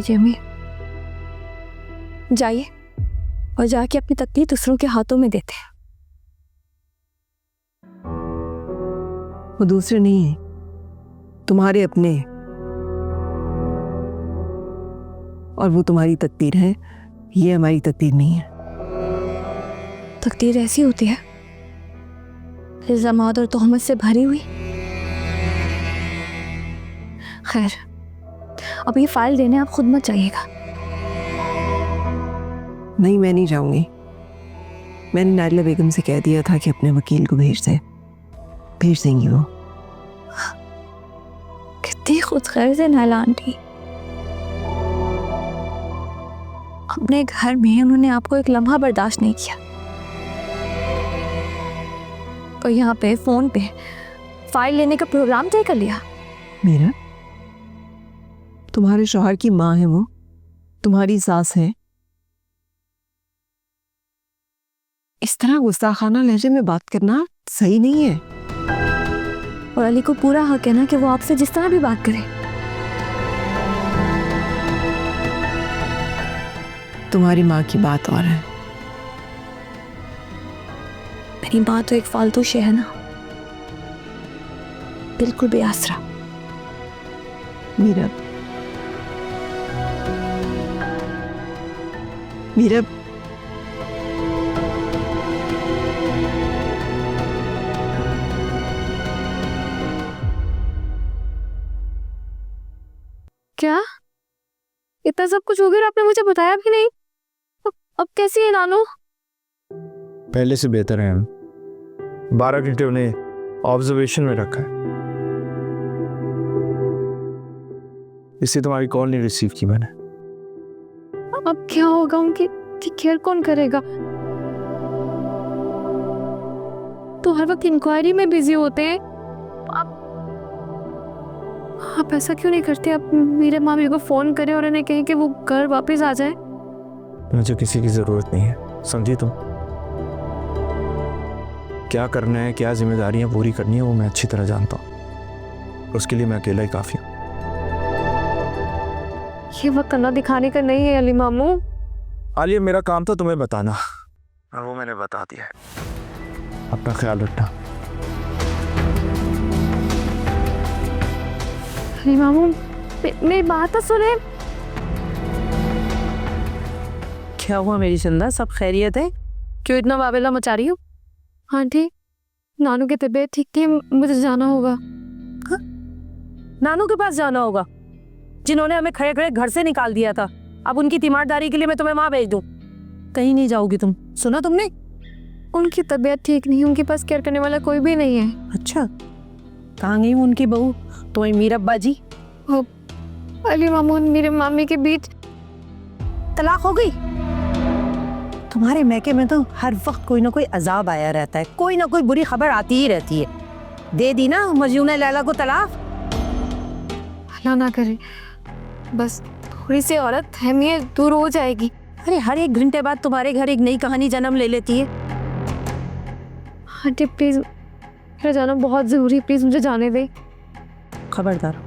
लीजिए अम्मी, जाइए और जाके अपनी तकदीर दूसरों के हाथों में देते हैं। वो दूसरे नहीं है, तुम्हारे अपने हैं। और वो तुम्हारी तकदीर है, ये हमारी तकदीर नहीं है। तकदीर ऐसी होती है इल्जामात और तोहमत से भरी हुई। खैर, अब ये फाइल देने आप खुद मत जाइएगा। नहीं, मैं नहीं जाऊंगी। मैंने नादिला बेगम से कह दिया था कि अपने वकील को भेज देंगी वो। कितनी खुदगर्ज है नाला आंटी। अपने घर में उन्होंने आपको एक लम्हा बर्दाश्त नहीं किया, और यहाँ पे फोन पे फाइल लेने का प्रोग्राम तय कर लिया। मेरा तुम्हारे शौहर की माँ है, वो तुम्हारी सास है। इस तरह गुस्ताखाना लहजे में बात करना सही नहीं है। और अली को पूरा हक है ना कि वो आपसे जिस तरह भी बात करे। तुम्हारी माँ की बात और है, मेरी माँ तो एक फालतू शे है ना, बिल्कुल बेआसरा। मीरा, क्या इतना सब कुछ हो गया और आपने मुझे बताया भी नहीं? अब कैसी है नानू? पहले से बेहतर है। 12 घंटे उन्हें ऑब्जर्वेशन में रखा है, इससे तुम्हारी कॉल नहीं रिसीव की मैंने। अब क्या होगा? उनकी केयर कौन करेगा? तो हर वक्त इंक्वायरी में बिजी होते हैं। आप ऐसा क्यों नहीं करते? अब मेरे मामी को फोन करें और उन्हें कहें कि वो घर वापस आ जाए। मुझे किसी की जरूरत नहीं है, समझी तुम? क्या करना है, क्या जिम्मेदारियां पूरी करनी है, वो मैं अच्छी तरह जानता हूँ। उसके लिए मैं अकेला ही काफी हूँ। ये वक्त कन्ना दिखाने का नहीं है अली मामू। आलिया, मेरा काम था तुम्हें बताना, और वो मैंने बता दिया है। अपना ख्याल रखना। अली मामू, मेरी बात तो सुने। क्या हुआ मेरी चंदा? सब खैरियत है? क्यों इतना वावेला मचा रही हो? आंटी, नानू की तबीयत ठीक नहीं है, मुझे जाना होगा। हा? नानू के पास जाना होगा, जिन्होंने हमें खड़े खड़े घर से निकाल दिया था। अब उनकी तीमारदारी के लिए मैं तुम्हें वहां भेज दूं? कहीं नहीं जाओगी तुम, सुना तुमने? उनकी तबीयत ठीक नहीं है, उनके पास केयर करने वाला कोई भी नहीं है। अच्छा, कहाँ गई उनकी बहू, तुम्हें मीरा अब्बा जी? अली मामू, मेरे मामी के बीच तलाक हो गई? तुम्हारे मैके में तो हर वक्त कोई ना कोई अजाब आया रहता है, कोई ना कोई बुरी खबर आती ही रहती है। दे दी ना मजनून लैला को तलाक? अल्लाह ना करे, बस थोड़ी सी औरत अहमियत दूर हो जाएगी। अरे हर एक घंटे बाद तुम्हारे घर एक नई कहानी जन्म ले लेती है। आंटी प्लीज, मेरा जाना बहुत जरूरी है, प्लीज मुझे जाने दे। खबरदार,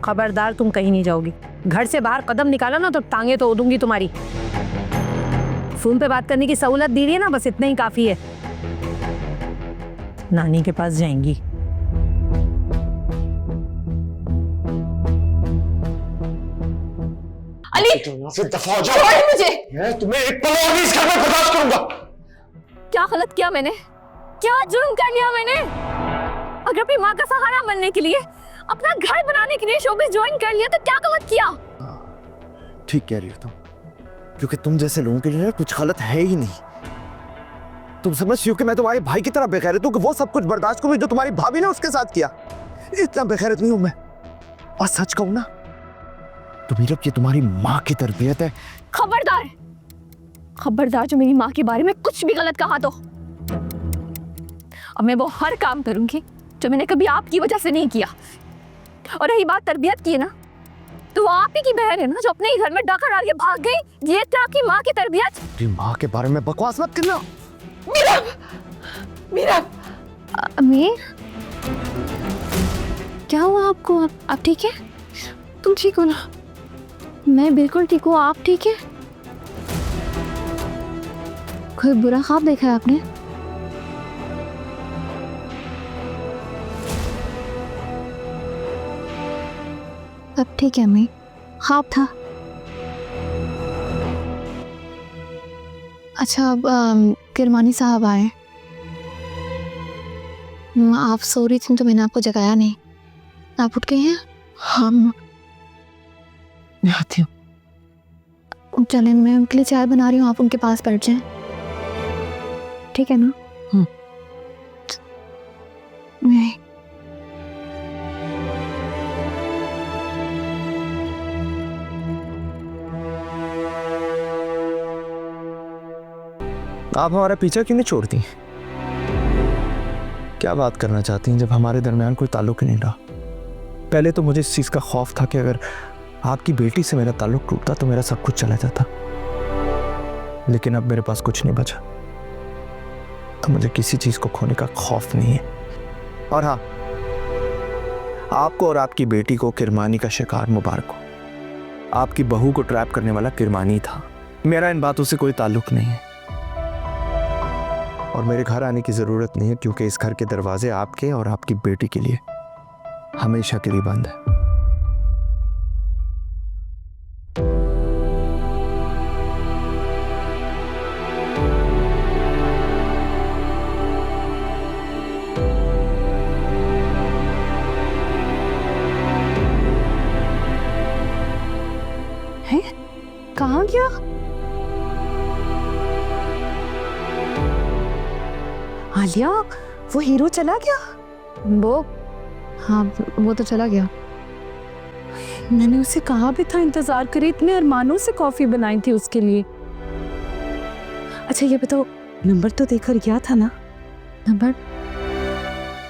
खबरदार, तुम कहीं नहीं जाओगी। घर से बाहर कदम निकाला ना तो टांगे तोड़ दूंगी तुम्हारी। फोन पे बात करने की सहूलत दी है ना, बस इतना ही काफी है। नानी के पास जाएंगी। अली, से दफा हो जाओ। छोड़ मुझे। मैं तुम्हें एक पल और नहीं इस घर में बर्दाश्त करूंगा। क्या गलत किया मैंने? क्या जुर्म कर लिया मैंने? अगर अपनी माँ का सहारा बनने के लिए, अपना घर बनाने के लिए शोबिस ज्वाइन कर लिया, तो क्या गलत किया? ठीक कह रही हो तुम, क्योंकि तुम जैसे लोगों के लिए कुछ गलत है ही नहीं। तुम समझती हो कि मैं तुम्हारे भाई की तरह बेगैरत हूं कि वो सब कुछ बर्दाश्त करूं जो तुम्हारी भाभी ने उसके साथ किया? इतना बेगैरत नहीं हूं मैं। और सच कहूं ना तो मीरा, ये तुम्हारी माँ की तरबियत है। खबरदार, खबरदार, जो मेरी माँ के बारे में कुछ भी गलत कहा तो अब मैं वो हर काम करूंगी जो मैंने कभी आपकी वजह से नहीं किया। और रही बात तरबियत की है ना, तो वो आप ही की बहन है ना जो अपने ही घर में डाका डाल के भाग गई। ये क्या आपकी माँ की तरबियत? तेरी माँ के बारे में बकवास मत करना। मीरा, मीरा, अमीर, क्या हुआ आपको? आप ठीक है? तुम ठीक हो ना? मैं बिल्कुल ठीक हूँ, आप ठीक है? कोई बुरा ख्वाब देखा है आपने? अब ठीक है अम्मी, ख्वाब था। अच्छा अब किरमानी साहब आए। आप सो रही थी तो मैंने आपको जगाया नहीं। आप उठ गई हैं? हाँ मैं आती हूँ। चलें, मैं उनके लिए चाय बना रही हूँ, आप उनके पास बैठ जाएं, ठीक है ना? नहीं। आप हमारा पीछा क्यों नहीं छोड़ती? क्या बात करना चाहती हैं जब हमारे दरमियान कोई ताल्लुक ही नहीं रहा? पहले तो मुझे इस चीज़ का खौफ था कि अगर आपकी बेटी से मेरा ताल्लुक टूटता तो मेरा सब कुछ चला जाता, लेकिन अब मेरे पास कुछ नहीं बचा, तो मुझे किसी चीज़ को खोने का खौफ नहीं है। और हाँ, आपको और आपकी बेटी को किरमानी का शिकार मुबारक हो। आपकी बहू को ट्रैप करने वाला किरमानी था, मेरा इन बातों से कोई ताल्लुक नहीं है। और मेरे घर आने की ज़रूरत नहीं है, क्योंकि इस घर के दरवाजे आपके और आपकी बेटी के लिए हमेशा के लिए बंद है। कहाँ गया? आलिया, वो हीरो चला गया? वो, हाँ वो तो चला गया। मैंने उसे कहा भी था इंतजार करे, इतने अरमानों से कॉफी बनाई थी उसके लिए। अच्छा ये बताओ, नंबर तो देकर गया था ना? नंबर?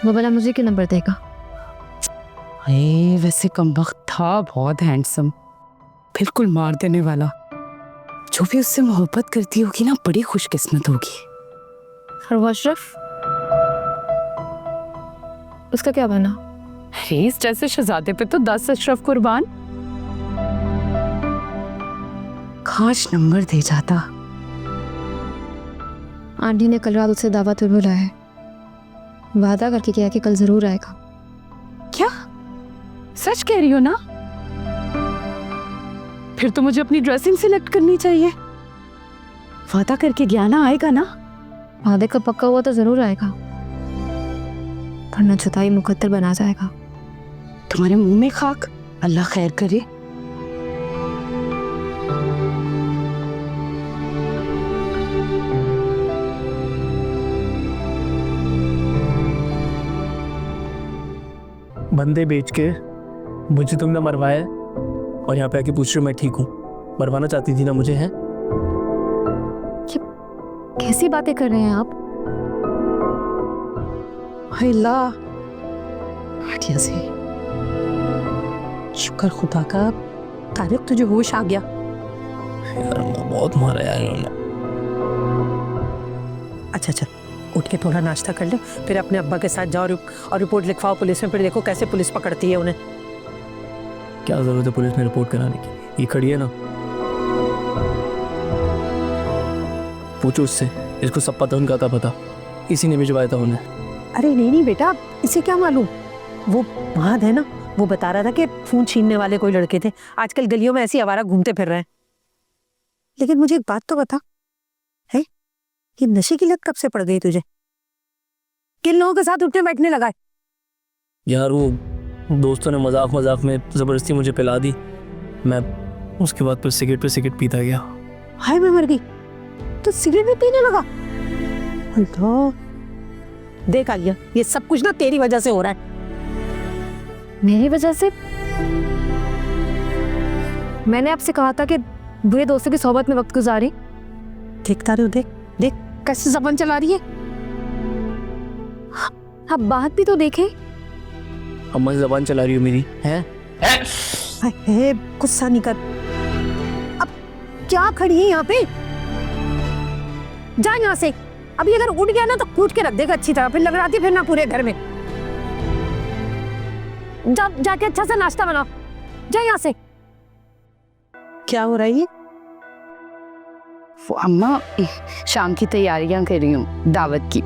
वो वाला मुझे क्या नंबर देगा? वैसे कमबख्त था, बहुत हैंडसम, बिल्कुल मार देने वाला। जो भी उससे मोहब्बत करती होगी ना, बड़ी खुशकिस्मत होगी। और वो अशरफ, उसका क्या बना? इस जैसे शहजादे पे तो 10 अशरफ कुर्बान। काश नंबर दे जाता। आंटी ने कल रात उसे दावत पे बुलाया है, वादा करके किया कि कल जरूर आएगा। क्या सच कह रही हो ना? फिर तो मुझे अपनी ड्रेसिंग सिलेक्ट करनी चाहिए। वादा करके गया ना, आएगा ना? वादे का पक्का हुआ तो जरूर आएगा, वरना जुदाई मुकद्दर बना जाएगा। तुम्हारे मुंह में खाक, अल्लाह खैर करे। बंदे बेच के मुझे तुमने मरवाया और यहाँ पे आके पूछ रहे हो मैं ठीक हूँ। मरवाना चाहती थी ना मुझे, है? कैसी बातें कर रहे हैं आप? अल्लाह, हटिया से शुक्र खुदा का, तारिक तुझे होश आ गया। यार बहुत मारा यार इन्होंने। अच्छा उठ के थोड़ा नाश्ता कर लो, फिर अपने अब्बा के साथ जाओ और रिपोर्ट लिखवाओ पुलिस में, फिर देखो कैसे पुलिस पकड़ती है उन्हें। क्या जरूरत है पुलिस में रिपोर्ट कराने की? ये खड़ी है ना, पूछो उससे, इसको सब पता, उनका था पता, इसी ने भिजवाया था उन्हें। अरे नहीं बेटा, इसे क्या मालूम? वो महाद है ना, वो बता रहा था कि फोन छीनने वाले कोई लड़के थे, आजकल गलियों में ऐसी आवारा घूमते फिर रहे हैं। लेकिन मुझे एक बात तो बता, है कि नशे की लत कब से पड़ गई तुझे? किन लोगों के साथ उठने बैठने लगा है? यार वो दोस्तों ने मजाक में जबरदस्ती मुझे पिला दी, मैं उसके बाद फिर सिगरेट पे सिगरेट पीता गया। हाय मैं मर गई, तो सिगरेट भी पीने लगा? अल्लाह, देख आलिया, ये सब कुछ ना तेरी वजह से हो रहा है। मेरी वजह से? मैंने आपसे कहा था कि बुरे दोस्तों की सोबत में वक्त गुजारी। देखता रहो, देख देख कैसे जबान चला रही है। आप बात भी तो देखें। अम्मा जबान चला रही हो मेरी, है? गुस्सा नहीं कर। अब क्या खड़ी है यहाँ पे? जा यहाँ से। अभी अगर उठ गया ना तो कूट के रख देगा अच्छी तरह, फिर लगड़ाती फिरना पूरे घर में। जाके अच्छा सा नाश्ता बनाओ, जा यहाँ से। क्या हो रहा है ये? वो अम्मा शाम की तैयारियां कर रही हूँ दावत की।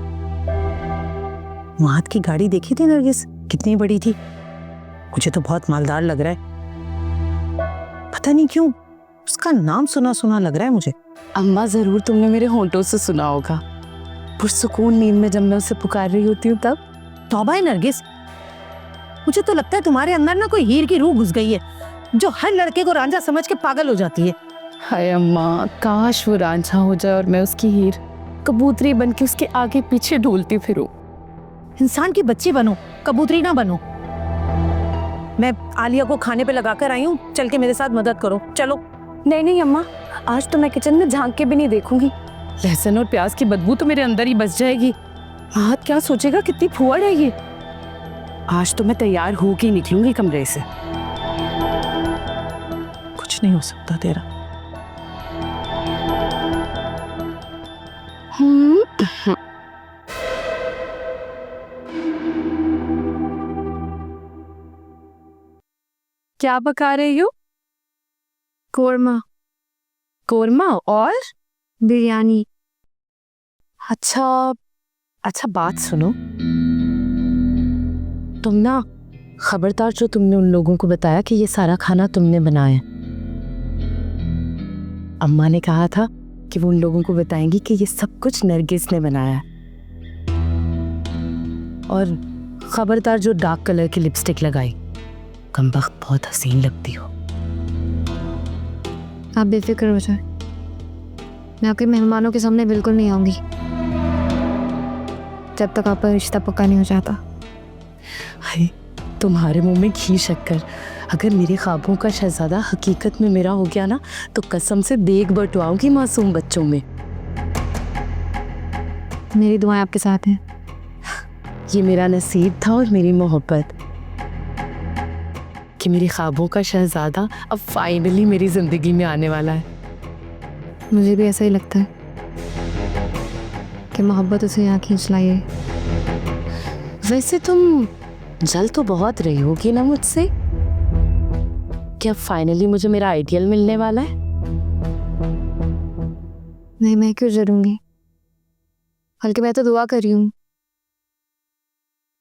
वहां की गाड़ी देखी थी नरगिस, कितनी बड़ी थी। मुझे तो बहुत मालदार लग रहा है। पता नहीं क्यों उसका नाम सुना सुना लग रहा है मुझे। अम्मा जरूर तुमने मेरे होंठों से सुना होगा, पुरसुकून नींद में जब मैं उसे पुकार रही होती हूँ तब। तौबा है नरगिस, मुझे तो लगता है तुम्हारे अंदर ना कोई हीर की रूह घुस गई है जो हर लड़के को रांझा समझ के पागल हो जाती है। हाय अम्मा, काश वो रांझा हो जाए और मैं उसकी हीर कबूतरी बन के उसके आगे पीछे ढोलती फिरूं। इंसान की बच्ची बनो, कबूतरी ना बनो। मैं आलिया को खाने पे लगाकर आई हूँ, चल के मेरे साथ मदद करो, चलो। नहीं नहीं अम्मा, आज तो मैं किचन में झांक के भी नहीं देखूंगी। लहसुन और प्याज की बदबू तो मेरे अंदर ही बस जाएगी। हाथ क्या सोचेगा कितनी फुअड़ है ये। आज तो मैं तैयार होके निकलूंगी कमरे से। कुछ नहीं हो सकता तेरा। क्या पका रही हो? कोरमा, कोरमा और बिरयानी। अच्छा अच्छा, बात सुनो, तुम ना खबरदार, जो तुमने उन लोगों को बताया कि ये सारा खाना तुमने बनाया। अम्मा ने कहा था कि वो उन लोगों को बताएंगी कि ये सब कुछ नरगिस ने बनाया। और खबरदार जो डार्क कलर की लिपस्टिक लगाई, कमबख्त बहुत हसीन लगती हो। आप बेफिक्र हो जाए, मैं आपके मेहमानों के सामने बिल्कुल नहीं आऊंगी जब तक आपका रिश्ता पक्का नहीं हो जाता। हाय, तुम्हारे मुंह में घी शक्कर। अगर मेरे ख्वाबों का शहजादा हकीकत में मेरा हो गया ना, तो कसम से देख बटवाऊंगी मासूम बच्चों में। मेरी दुआएं आपके साथ हैं। ये मेरा नसीब था और मेरी मोहब्बत कि मेरे ख्वाबों का शहजादा अब फाइनली मेरी जिंदगी में आने वाला है। मुझे भी ऐसा ही लगता है कि मोहब्बत उसे यहाँ खींच लाई है। वैसे तुम जल तो बहुत रही होगी ना मुझसे, क्या फाइनली मुझे मेरा आइडियल मिलने वाला है? नहीं, मैं क्यों जरूंगी, बल्कि मैं तो दुआ कर रही हूँ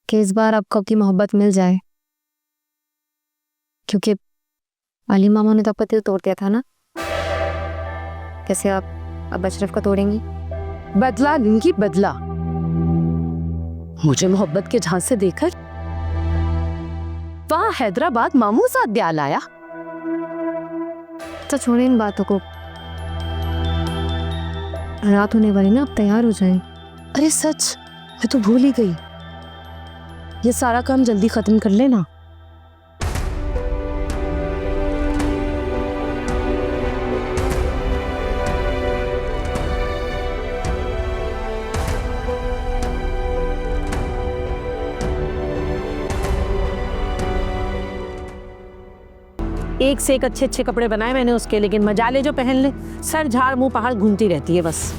कि इस बार आपको आपकी मोहब्बत मिल जाए, क्योंकि अली मामा ने तो आपका दिल तोड़ दिया था ना। कैसे आप अब अशरफ का तोड़ेंगी? बदला लूंगी, बदला। मुझे मोहब्बत के झांसे देकर वहां हैदराबाद मामू साथ ब्याह आया। तो छोड़े इन बातों को, रात होने वाली ना, आप तैयार हो जाएं। अरे सच, मैं तो भूल ही गई। ये सारा काम जल्दी खत्म कर लेना। एक से एक अच्छे अच्छे कपड़े बनाए मैंने उसके, लेकिन मजाले जो पहन ले, सर झाड़ मुंह पहाड़ घूमती रहती है बस।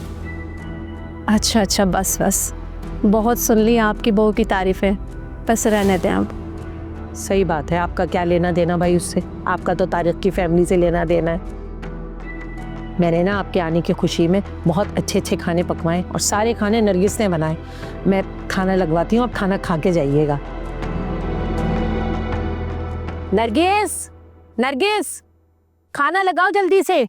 अच्छा अच्छा, बस बस, बहुत सुन ली आपकी बहू की तारीफें, बस रहने दें आप। सही बात है, आपका क्या लेना देना भाई उससे? आपका तो तारिक की फैमिली से लेना देना है। मैंने ना आपके आने की खुशी में बहुत अच्छे अच्छे खाने पकवाए और सारे खाने नरगिस ने बनाए। मैं खाना लगवाती हूँ, आप खाना खा के जाइएगा। नरगिस, नरगिस, खाना लगाओ जल्दी से।